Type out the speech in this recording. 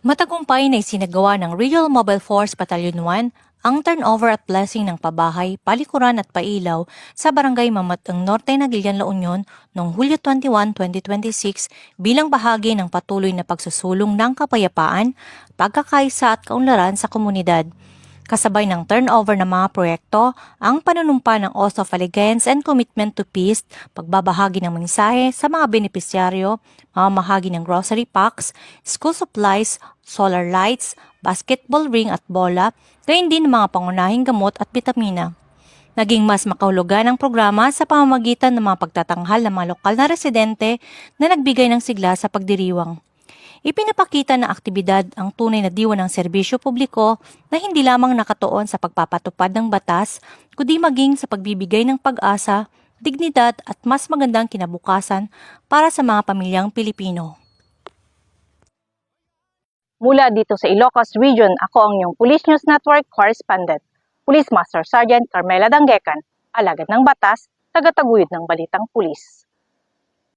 Matagumpay na isinagawa ng Regional Mobile Force Battalion 1 ang turnover at blessing ng pabahay, palikuran at pailaw sa Barangay Mamatang Norte, Naguilian, La Union noong Hulyo 21, 2026 bilang bahagi ng patuloy na pagsusulong ng kapayapaan, pagkakaisa at kaunlaran sa komunidad. Kasabay ng turnover ng mga proyekto, ang panunumpa ng Oath of Allegiance and Commitment to Peace, pagbabahagi ng mensahe sa mga benepisyaryo, mamamahagi ng grocery packs, school supplies, solar lights, basketball ring at bola, gayon din mga pangunahing gamot at bitamina. Naging mas makahulugan ang programa sa pamamagitan ng mga pagtatanghal ng mga lokal na residente na nagbigay ng sigla sa pagdiriwang. Ipinapakita ng aktibidad ang tunay na diwa ng serbisyo publiko na hindi lamang nakatuon sa pagpapatupad ng batas, kundi maging sa pagbibigay ng pag-asa, dignidad at mas magandang kinabukasan para sa mga pamilyang Pilipino. Mula dito sa Ilocos Region, ako ang iyong Police News Network Correspondent, Police Master Sergeant Carmela Danggecan, alagad ng batas, tagataguyod ng balitang pulis.